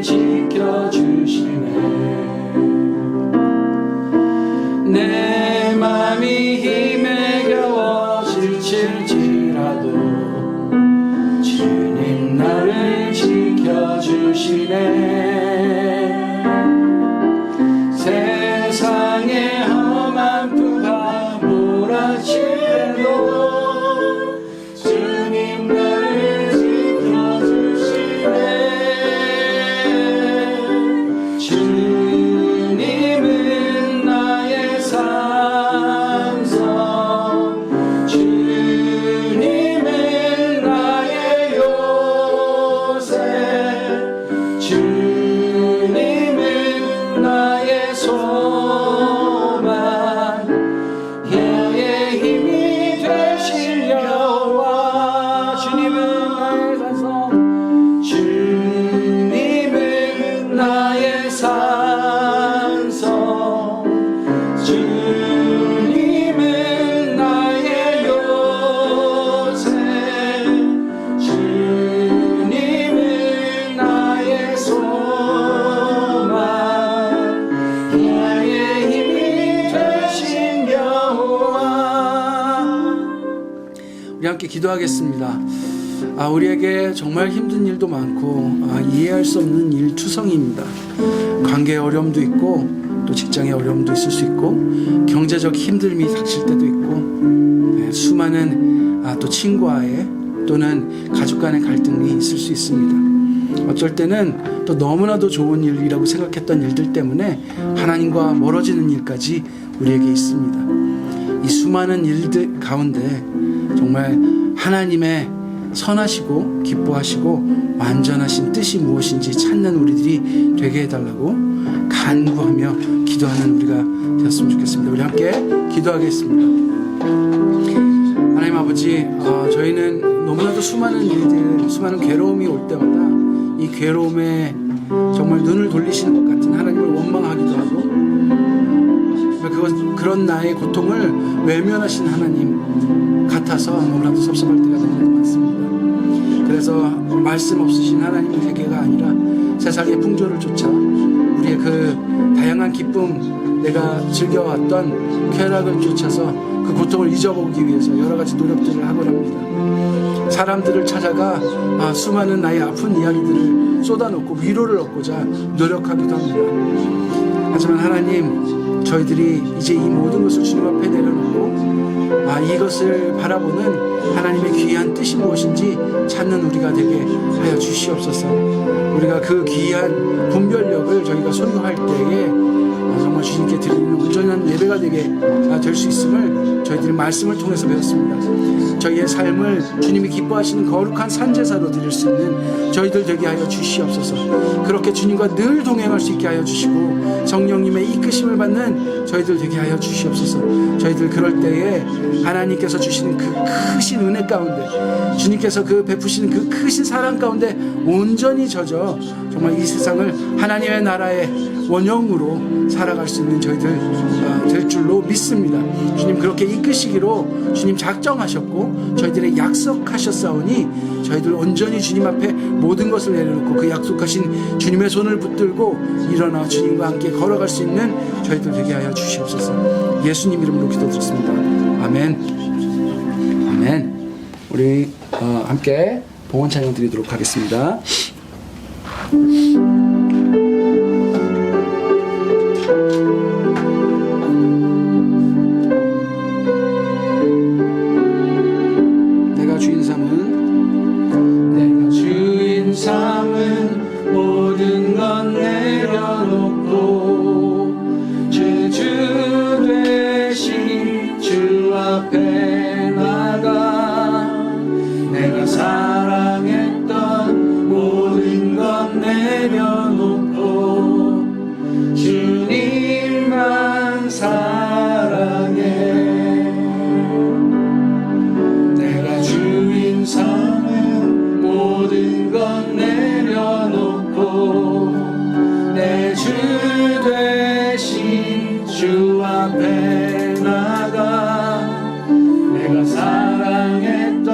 지켜주시네. 내 맘이 힘에 겨워 지칠지라도 주님 나를 지켜주시네. 세상의 험한 부가 몰아치려도 주님 나를 지켜주시네. 주님은 나의 산성, 주님은 나의 요새, 주님은 나의 소망, 나의 힘이 되신 여호와. 주님은 나의 산성, 주님은 나의 산성, 주님은 나의 요새, 주님은 나의 소망, 나의 힘이 되신 여호와. 우리 함께 기도하겠습니다. 우리에게 정말 힘든 일도 많고 이해할 수 없는 일투성이입니다. 관계의 어려움도 있고 또 직장의 어려움도 있을 수 있고 경제적 힘듦이 닥칠 때도 있고 수많은 또 친구와의 또는 가족 간의 갈등이 있을 수 있습니다. 어쩔 때는 또 너무나도 좋은 일이라고 생각했던 일들 때문에 하나님과 멀어지는 일까지 우리에게 있습니다. 이 수많은 일들 가운데 정말 하나님의 선하시고 기뻐하시고 완전하신 뜻이 무엇인지 찾는 우리들이 되게 해달라고 간구하며 기도하는 우리가 되었으면 좋겠습니다. 우리 함께 기도하겠습니다. 하나님 아버지, 저희는 너무나도 수많은 일들, 수많은 괴로움이 올 때마다 이 괴로움에 정말 눈을 돌리시는 것 같은 하나님을 원망하기도 하고 그런 나의 고통을 외면하신 하나님 같아서 너무나도 섭섭할 때가 너무나도 많습니다. 그래서 말씀 없으신 하나님의 세계가 아니라 세상의 풍조를 쫓아 우리의 그 다양한 기쁨, 내가 즐겨왔던 쾌락을 쫓아서 그 고통을 잊어보기 위해서 여러 가지 노력들을 하곤 합니다. 사람들을 찾아가 수많은 나의 아픈 이야기들을 쏟아놓고 위로를 얻고자 노력하기도 합니다. 하지만 하나님, 저희들이 이제 이 모든 것을 주님 앞에 내려놓고 이것을 바라보는 하나님의 귀한 뜻이 무엇인지 찾는 우리가 되게 하여 주시옵소서. 우리가 그 귀한 분별력을 저희가 소유할 때에 정말 주님께 드리는 온전한 예배가 되게 될 수 있음을 저희들이 말씀을 통해서 배웠습니다. 저희의 삶을 주님이 기뻐하시는 거룩한 산제사로 드릴 수 있는 저희들 되게 하여 주시옵소서. 그렇게 주님과 늘 동행할 수 있게 하여 주시고 성령님의 이끄심을 받는 저희들 되게 하여 주시옵소서. 저희들 그럴 때에 하나님께서 주시는 그 크신 은혜 가운데, 주님께서 그 베푸시는 그 크신 사랑 가운데 온전히 젖어 정말 이 세상을 하나님의 나라의 원형으로 살아갈 수 있는 저희들 될 줄로 믿습니다. 주님 그렇게 이끄시기로 주님 작정하셨고 저희들의 약속하셨사오니 저희들 온전히 주님 앞에 모든 것을 내려놓고 그 약속하신 주님의 손을 붙들고 일어나 주님과 함께 걸어갈 수 있는 저희들 되게 하여 주시옵소서. 예수님 이름으로 기도드렸습니다. 아멘. 아멘. 우리 함께 봉헌 찬양 드리도록 하겠습니다. 내가 주인 삼은 모든 것 내려놓고 주 되신 주 앞에 나가 내가 사랑했던 모든 것 내려놓고 주님만 사랑해. 내가 주인 삼은 모든 것 내려놓고 내 주 되신 주 앞에 나가 내가 사랑했던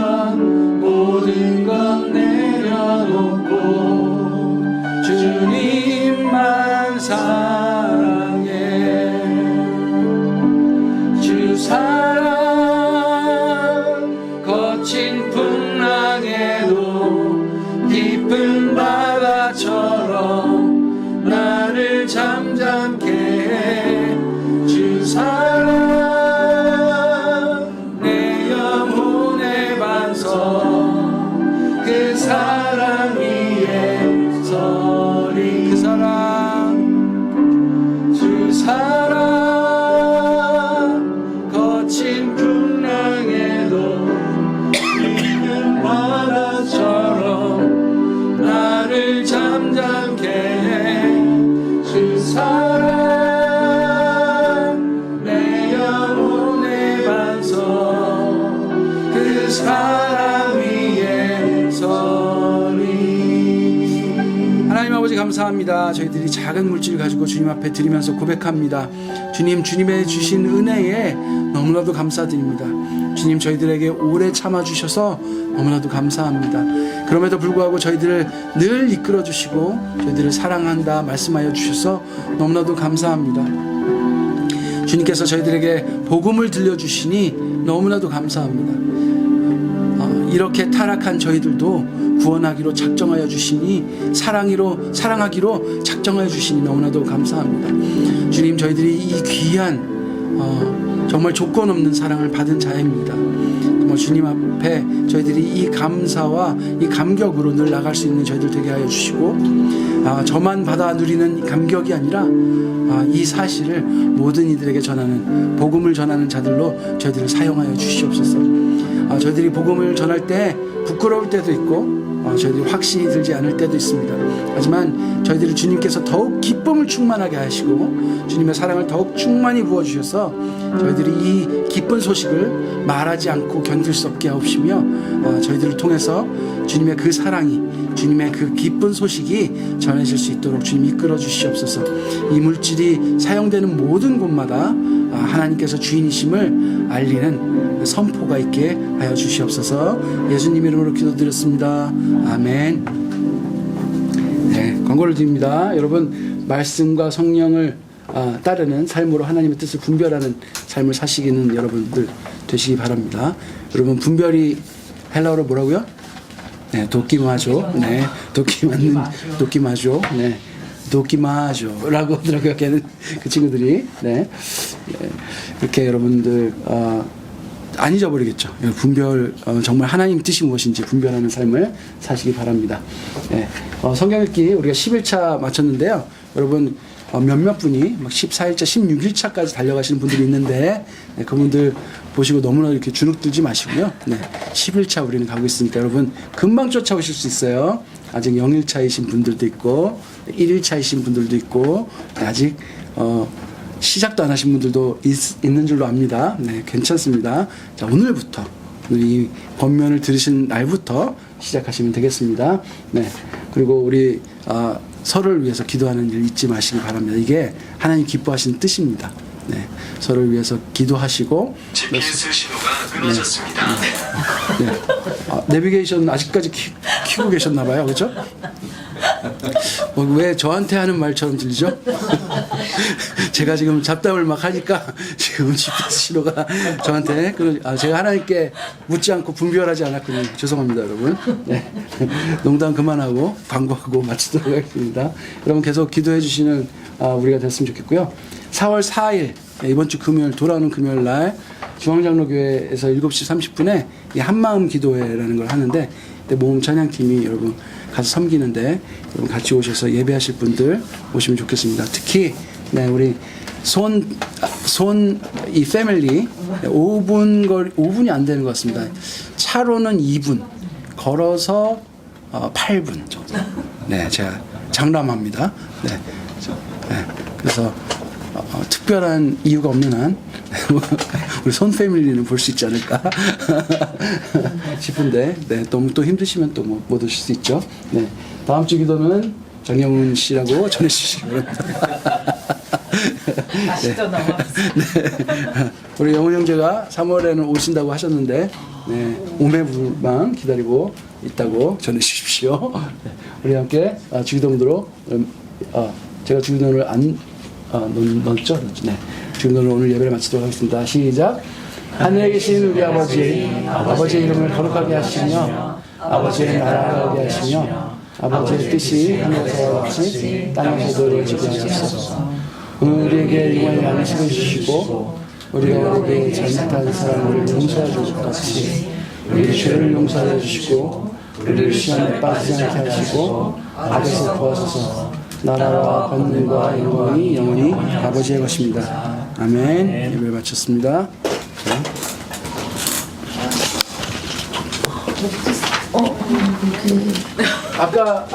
모든 것 내려놓고 주님 사랑해 주 사랑 거친 풍랑에도 깊은 바다처럼 나를 잠잠케 해 주 사랑 내 영혼의 반석 그 사랑 위에 서리 그 사랑 주 사랑 거친 풍랑에도 깊은 바다처럼 나를 잠잠케 해 주 사랑 내 영혼의 반석 그 사랑 위에 서리. 하나님 아버지 감사합니다. 저희들이 작은 물질을 가지고 주님 앞에 드리면서 고백합니다. 주님, 주님의 주신 은혜에 너무나도 감사드립니다. 주님, 저희들에게 오래 참아주셔서 너무나도 감사합니다. 그럼에도 불구하고 저희들을 늘 이끌어 주시고 저희들을 사랑한다 말씀하여 주셔서 너무나도 감사합니다. 주님께서 저희들에게 복음을 들려주시니 너무나도 감사합니다. 이렇게 타락한 저희들도 구원하기로 작정하여 주시니 사랑하기로 작정하여 주시니 너무나도 감사합니다. 주님, 저희들이 이 귀한 정말 조건 없는 사랑을 받은 자입니다. 정말 주님 앞에 저희들이 이 감사와 이 감격으로 늘 나갈 수 있는 저희들 되게 하여 주시고 저만 받아 누리는 감격이 아니라 이 사실을 모든 이들에게 전하는 복음을 전하는 자들로 저희들을 사용하여 주시옵소서. 저희들이 복음을 전할 때 부끄러울 때도 있고 저희들이 확신이 들지 않을 때도 있습니다. 하지만 저희들이 주님께서 더욱 기쁨을 충만하게 하시고 주님의 사랑을 더욱 충만히 부어주셔서 저희들이 이 기쁜 소식을 말하지 않고 견딜 수 없게 하옵시며 저희들을 통해서 주님의 그 사랑이 주님의 그 기쁜 소식이 전해질 수 있도록 주님 이끌어 주시옵소서. 이 물질이 사용되는 모든 곳마다 하나님께서 주인이심을 알리는 선포가 있게 하여 주시옵소서. 예수님 이름으로 기도드렸습니다. 아멘. 네, 광고를 드립니다. 여러분, 말씀과 성령을 따르는 삶으로 하나님의 뜻을 분별하는 삶을 사시기는 여러분들 되시기 바랍니다. 여러분, 분별이 헬라어로 뭐라고요? 네, 도끼마죠. 네, 도끼마죠. 네, 도끼마죠라고 하더라고요. 걔는 그 친구들이. 네, 이렇게 여러분들 안 잊어버리겠죠. 분별, 정말 하나님 뜻이 무엇인지 분별하는 삶을 사시기 바랍니다. 네, 성경 읽기 우리가 11차 마쳤는데요. 여러분, 몇몇 분이 막 14일차, 16일차까지 달려가시는 분들이 있는데, 네, 그분들 보시고 너무나 이렇게 주눅 들지 마시고요. 네, 11차 우리는 가고 있으니까 여러분 금방 쫓아오실 수 있어요. 아직 0일차이신 분들도 있고, 1일차이신 분들도 있고, 아직 시작도 안 하신 분들도 있는 줄로 압니다. 네, 괜찮습니다. 자, 오늘부터 이 권면을 들으신 날부터 시작하시면 되겠습니다. 네, 그리고 우리 서로를 위해서 기도하는 일 잊지 마시기 바랍니다. 이게 하나님 기뻐하시는 뜻입니다. 네, 서로를 위해서 기도하시고. GPS 신호가 끊어졌습니다. 내비게이션 아직까지 키고 계셨나봐요, 그렇죠? 왜 저한테 하는 말처럼 들리죠? 제가 지금 잡담을 막 하니까 지금 GPS 신호가 저한테 제가 하나님께 묻지 않고 분별하지 않았군요. 죄송합니다, 여러분. 네. 농담 그만하고 광고하고 마치도록 하겠습니다. 여러분 계속 기도해 주시는 우리가 됐으면 좋겠고요. 4월 4일 이번 주 금요일, 돌아오는 금요일 날 중앙장로교회에서 7시 30분에 이 한마음 기도회라는 걸 하는데, 모험 찬양팀이 여러분 가서 섬기는데 여러분 같이 오셔서 예배하실 분들 오시면 좋겠습니다. 특히 네, 우리 이 패밀리 5분이 안 되는 것 같습니다. 차로는 2분, 걸어서 8분 정도. 네, 제가 장담합니다. 네, 그래서 특별한 이유가 없는 한 우리 손 패밀리는 볼 수 있지 않을까 싶은데, 네, 너무 또 힘드시면 또 못 오실 수 있죠. 네, 다음 주 기도는 정영훈 씨라고 전해주시기 바랍니다. 아시죠, 나왔어요. 네, 우리 영훈 형제가 3월에는 오신다고 하셨는데, 네, 오매불망 기다리고 있다고 전해주십시오. 네, 우리 함께 주기도문으로 제가 주기도를 넣었죠? 네. 주기도를 오늘 예배를 마치도록 하겠습니다. 시작. 하늘에 계신 우리 아버지의 이름을 거룩하게 하시며 아버지의 나라가 오게 하시며 아버지의 뜻이 하늘에서 같이 땅에서도 이루어지게 하소서. 오늘 우리에게 영원히 양식을 주시고 우리가 우리에게 잘못한 사람을 용서해 줄 것 같이 우리 죄를 용서해 주시고 우리를 시험에 빠지지 않게 하시고 악에서 구하소서. 나라와 권능과 영광이 영원히 아버지의 것입니다. 아멘. 예배를 마쳤습니다. 아까